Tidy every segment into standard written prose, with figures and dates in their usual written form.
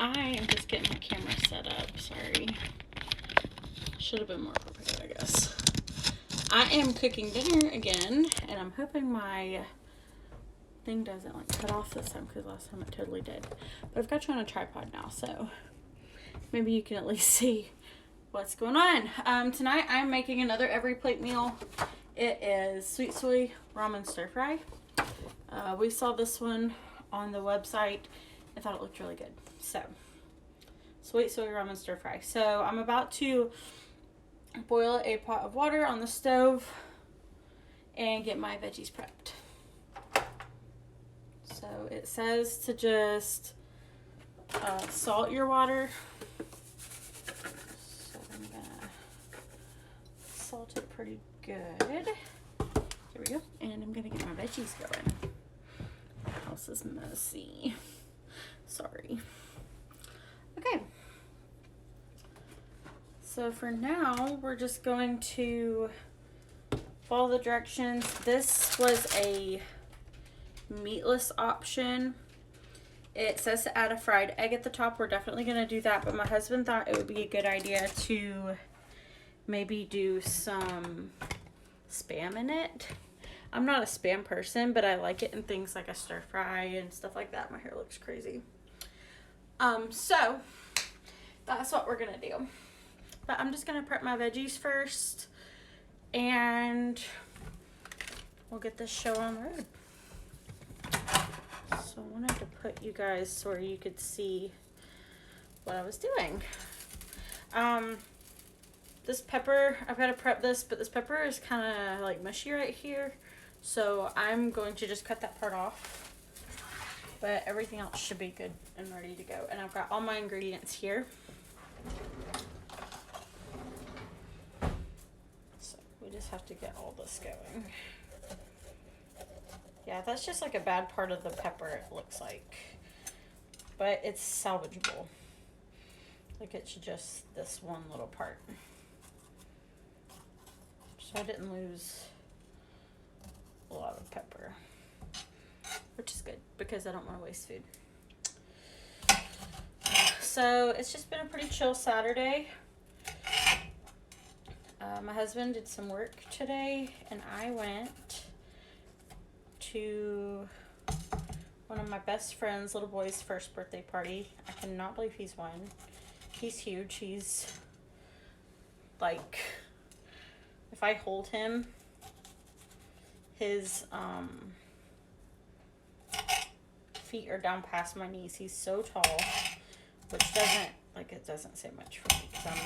I am just getting my camera set up. Sorry. Should have been more prepared, I guess. I am cooking dinner again, and I'm hoping my thing doesn't like cut off this time because last time it totally did. But I've got you on a tripod now, so maybe you can at least see what's going on. Tonight I'm making another every plate meal. It is sweet soy ramen stir fry. We saw this one on the website. I thought it looked really good. So, sweet soy ramen stir fry. So, I'm about to boil a pot of water on the stove and get my veggies prepped. So, it says to just salt your water. So, I'm gonna salt it pretty good. There we go. And I'm gonna get my veggies going. The house is messy. Sorry. Okay. So for now, we're just going to follow the directions. This was a meatless option. It says to add a fried egg at the top. We're definitely going to do that, but my husband thought it would be a good idea to maybe do some Spam in it. I'm not a Spam person, but I like it in things like a stir fry and stuff like that. My hair looks crazy. So that's what we're gonna do. But I'm just gonna prep my veggies first, and we'll get this show on the road. So I wanted to put you guys so you could see what I was doing. This pepper, I've got to prep this, but this pepper is kind of like mushy right here. So I'm going to just cut that part off. But everything else should be good and ready to go. And I've got all my ingredients here. So we just have to get all this going. Yeah, that's just like a bad part of the pepper, it looks like. But it's salvageable. Like it's just this one little part. So I didn't lose a lot of pepper, which is good because I don't want to waste food. So it's just been a pretty chill Saturday. My husband did some work today, and I went to one of my best friend's little boy's first birthday party. I cannot believe he's one. He's huge. He's like, if I hold him, his feet are down past my knees. He's so tall, which doesn't, like, it doesn't say much for me because I'm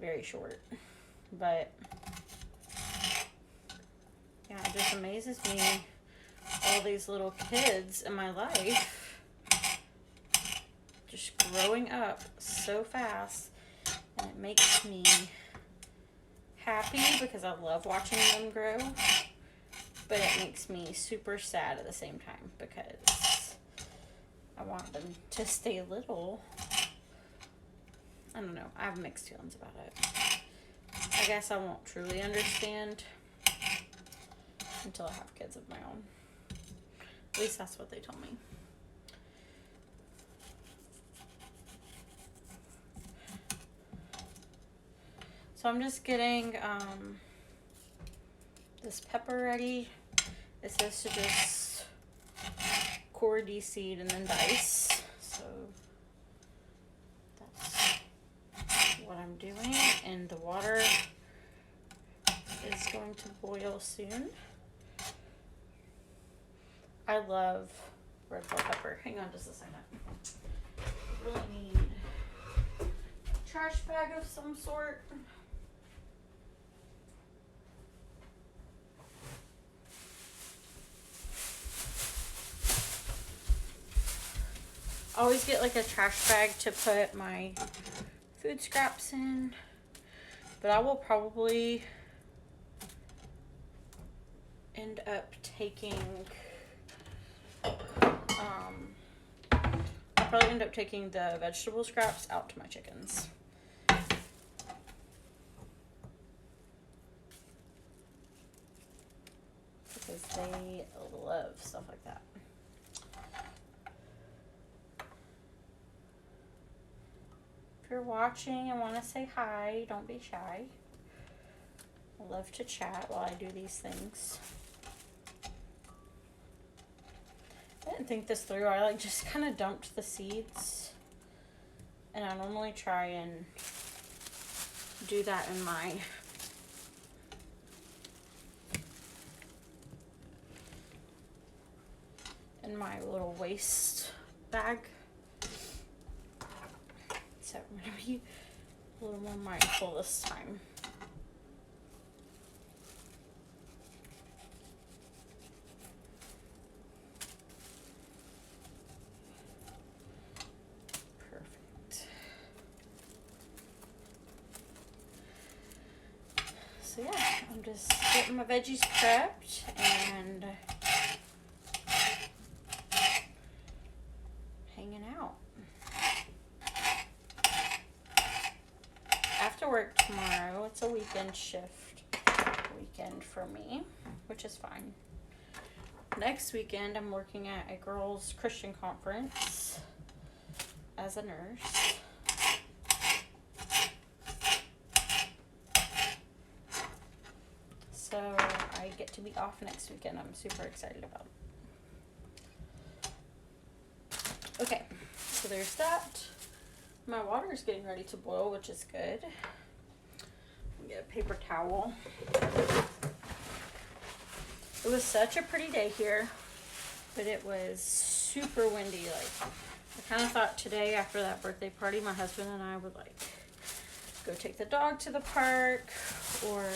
very short. But yeah, it just amazes me, all these little kids in my life just growing up so fast, and it makes me happy because I love watching them grow, but it makes me super sad at the same time because I want them to stay little. I don't know, I have mixed feelings about it. I guess I won't truly understand until I have kids of my own. At least that's what they told me. So I'm just getting this pepper ready. It says to just core, de-seed, and then dice. So that's what I'm doing. And the water is going to boil soon. I love red bell pepper. Hang on just a second. I really need a trash bag of some sort. I always get like a trash bag to put my food scraps in, but I will probably end up taking I'll probably end up taking the vegetable scraps out to my chickens. Because they love stuff like that. If you're watching and want to say hi, don't be shy. I love to chat while I do these things. I didn't think this through. I like just kind of dumped the seeds. And I normally try and do that in my little waste bag. So I'm going to be a little more mindful this time. Perfect. So yeah, I'm just getting my veggies prepped and hanging out. After work tomorrow, it's a weekend shift weekend for me, which is fine. Next weekend, I'm working at a girls' Christian conference as a nurse. So I get to be off next weekend. I'm super excited about it. Okay, so there's that. My water is getting ready to boil, which is good. Get a paper towel. It was such a pretty day here, but it was super windy. Like, I kind of thought today after that birthday party, my husband and I would like go take the dog to the park or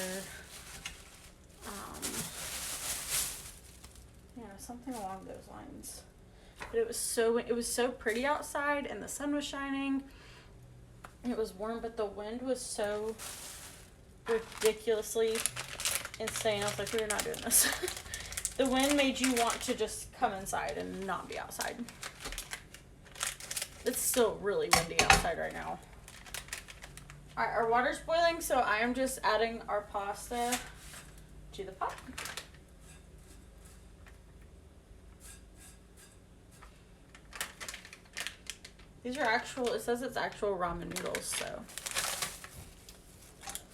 something along those lines. But it was so pretty outside and the sun was shining. It was warm, but the wind was so ridiculously insane. I was like, we're not doing this. The wind made you want to just come inside and not be outside. It's still really windy outside right now. Alright, our water's boiling, so I am just adding our pasta to the pot. These are actual, it says it's actual ramen noodles, so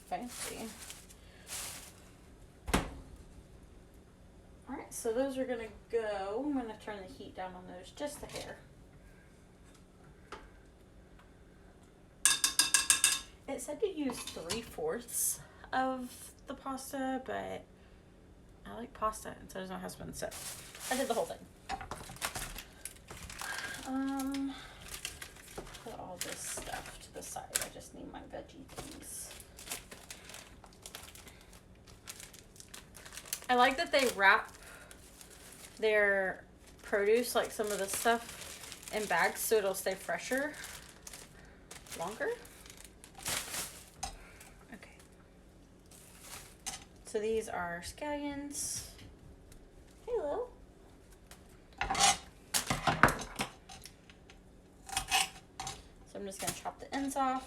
fancy. Alright, so those are gonna go. I'm gonna turn the heat down on those just a hair. It said to use 3/4 of the pasta, but I like pasta, and so does my husband, so I did the whole thing. Put all this stuff to the side. I just need my veggie things. I like that they wrap their produce, like some of the stuff, in bags so it'll stay fresher longer. Okay. So these are scallions. Hello. I'm just going to chop the ends off.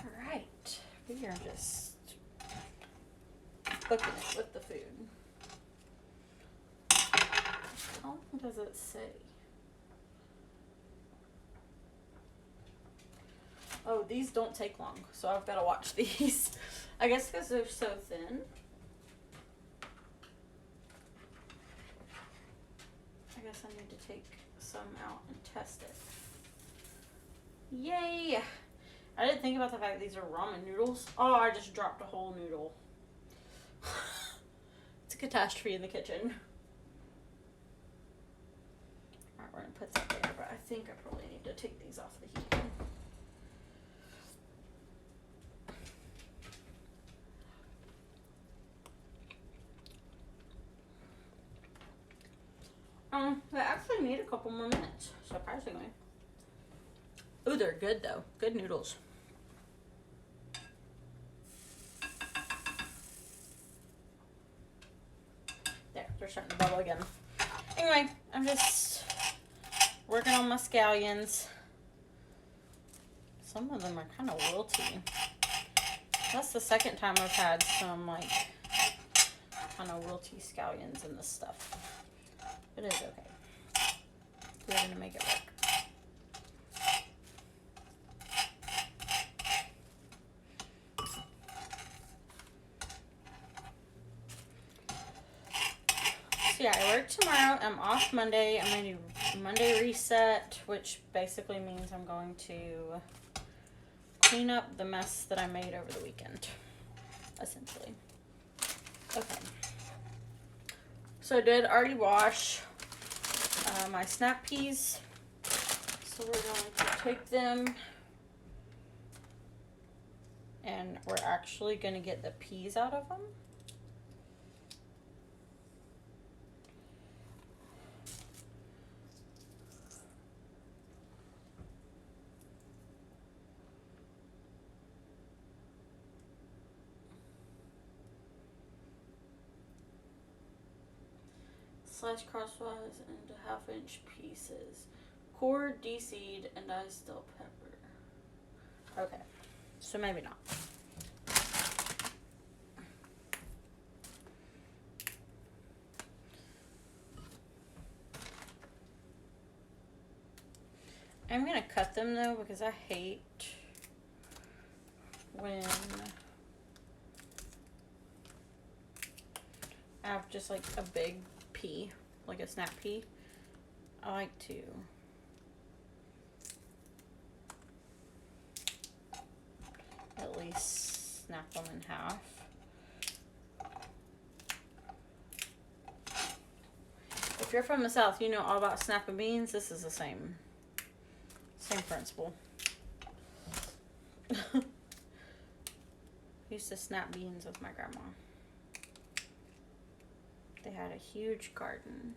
Alright, we are just cooking it with the food. How long does it say? Oh, these don't take long, so I've got to watch these. I guess because they're so thin. I guess I need to take some out and test it. Yay! I didn't think about the fact that these are ramen noodles. Oh, I just dropped a whole noodle. It's a catastrophe in the kitchen. Alright, we're going to put that there, but I think I probably need to take these off the heat. They actually need a couple more minutes, surprisingly. Ooh, they're good though. Good noodles. There, they're starting to bubble again. Anyway, I'm just working on my scallions. Some of them are kind of wilty. That's the second time I've had some like kind of wilty scallions in this stuff. It is okay. We're gonna make it work. So yeah, I work tomorrow. I'm off Monday. I'm going to do Monday reset, which basically means I'm going to clean up the mess that I made over the weekend, essentially. Okay. So I did already wash my snap peas. So we're going to take them and we're actually going to get the peas out of them. Slice crosswise into half-inch pieces. Core, de-seed, and diced bell pepper. Okay, so maybe not. I'm gonna cut them though because I hate when I have just like a big pea, like a snap pea. I like to at least snap them in half. If you're from the South, you know all about snapping beans. This is the same principle. I used to snap beans with my grandma. They had a huge garden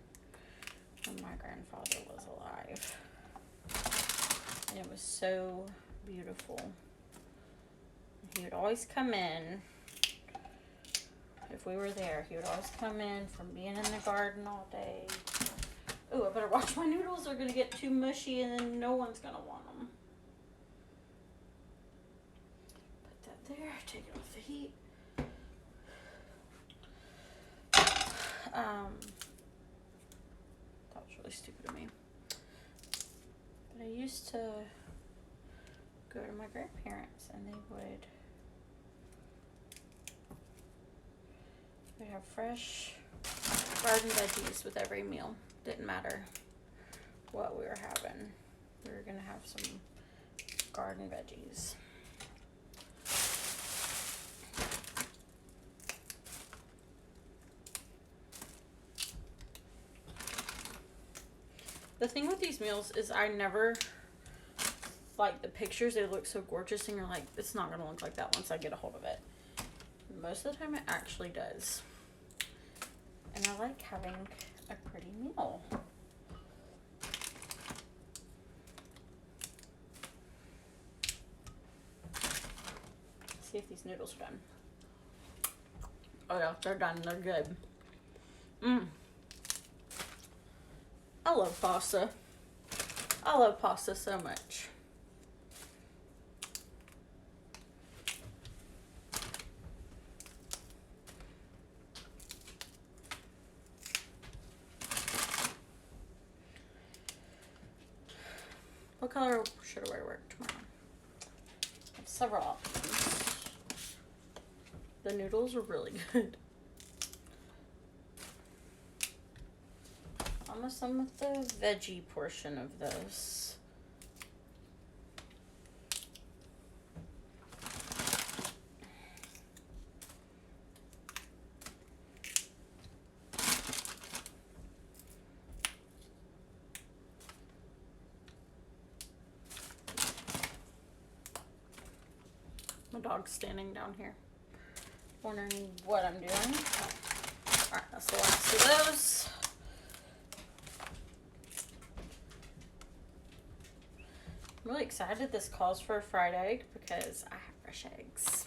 when my grandfather was alive. And it was so beautiful. He would always come in. If we were there, he would always come in from being in the garden all day. Oh, I better watch my noodles. They're going to get too mushy and then no one's going to want them. Put that there. Take it off the heat. That was really stupid of me. But I used to go to my grandparents and we'd have fresh garden veggies with every meal. Didn't matter what we were having. We were gonna have some garden veggies. The thing with these meals is I never like the pictures. They look so gorgeous and you're like, it's not gonna look like that once I get a hold of it. Most of the time it actually does. And I like having a pretty meal. See if these noodles are done. Oh yeah, they're done. They're good. I love pasta. I love pasta so much. What color should I wear to work tomorrow? I have several options. The noodles are really good. Almost done with the veggie portion of this. My dog's standing down here, wondering what I'm doing. Alright, that's the last of those. I'm really excited this calls for a fried egg because I have fresh eggs.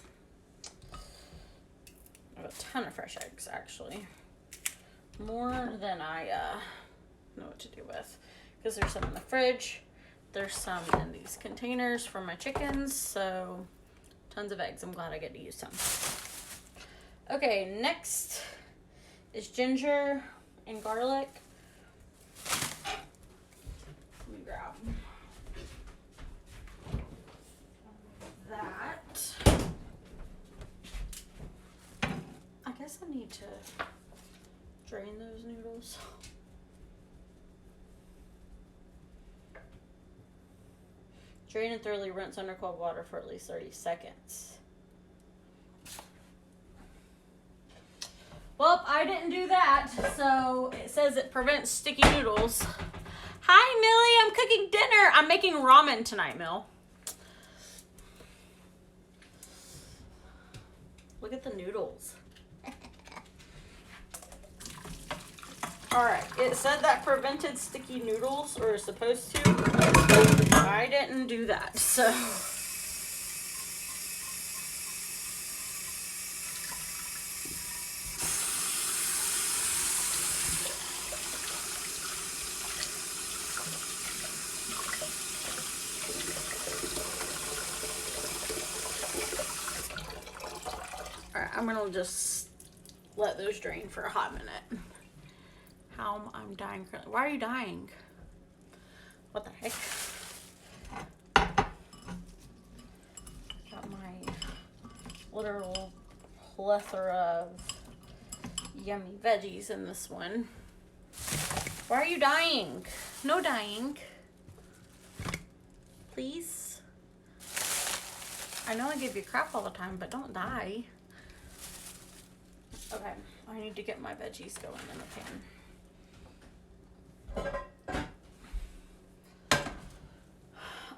I have a ton of fresh eggs, actually. More than I know what to do with. because there's some in the fridge. There's some in these containers for my chickens, so tons of eggs. I'm glad I get to use some. Okay, next is ginger and garlic. Let me grab that. I guess I need to drain those noodles. Drain and thoroughly rinse under cold water for at least 30 seconds. Well, I didn't do that, so it says it prevents sticky noodles. Hi, Millie, I'm cooking dinner. I'm making ramen tonight, Mill. Look at the noodles. Alright, it said that prevented sticky noodles, or is supposed to. I didn't do that, so. Alright, I'm gonna just let those drain for a hot minute. How I'm dying currently. Why are you dying? What the heck? Got my literal plethora of yummy veggies in this one. Why are you dying? No dying. Please. I know I give you crap all the time, but don't die. Okay, I need to get my veggies going in the pan.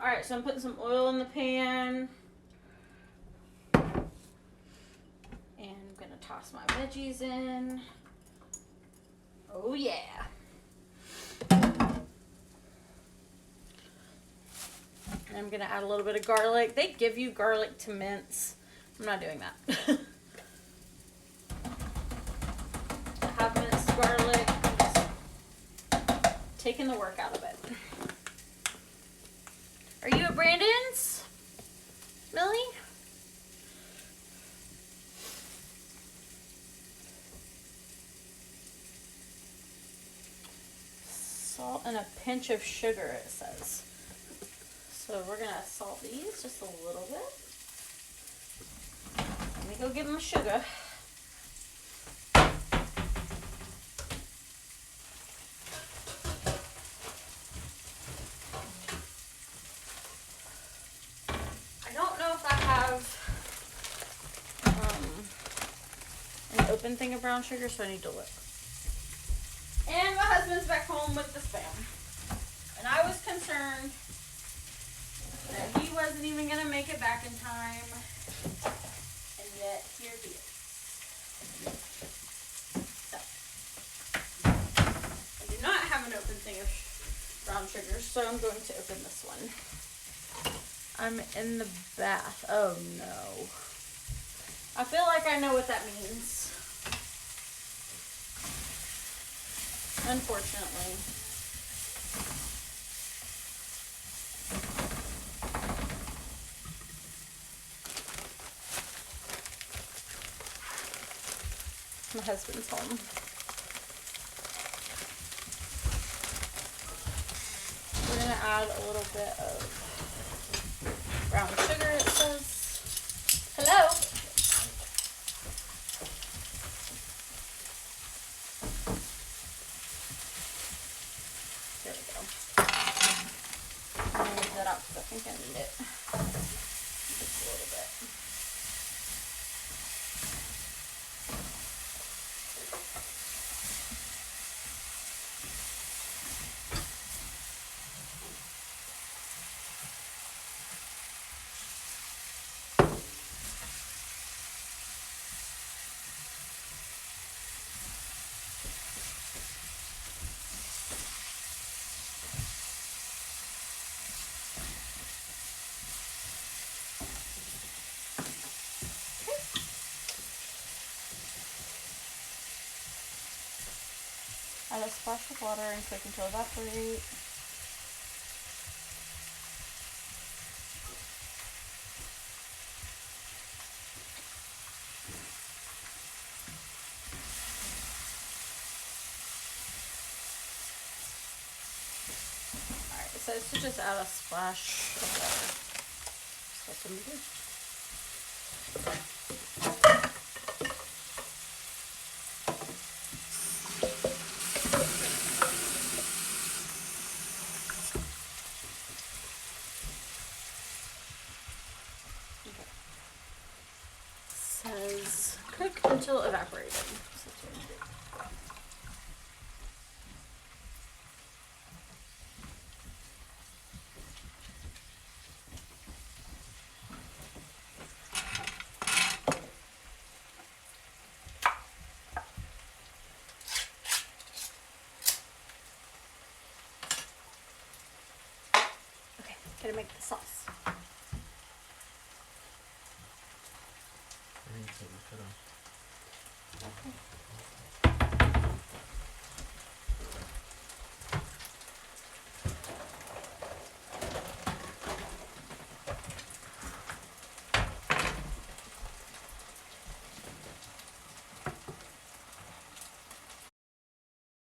Alright, so I'm putting some oil in the pan. And I'm gonna toss my veggies in. Oh yeah. And I'm gonna add a little bit of garlic. They give you garlic to mince. I'm not doing that. I have minced garlic. I'm just taking the work out of it. Are you at Brandon's, Millie? Salt and a pinch of sugar, it says. So we're gonna salt these just a little bit. Let me go get my sugar. Open thing of brown sugar, so I need to look. And my husband's back home with the Spam. And I was concerned that he wasn't even going to make it back in time. And yet, here he is. So, I do not have an open thing of brown sugar, so I'm going to open this one. I'm in the bath. Oh no. I feel like I know what that means. Unfortunately. My husband's home. We're gonna add a little bit of brown sugar, it says. Hello? That out because I think I need it just a little bit. Add a splash of water and cook until evaporate. says to just add a splash of water. So that's what I'm gonna do. Okay. Says cook until evaporated. So that's what I'm gonna do. Okay, gotta make the sauce. I think so we could have. Okay.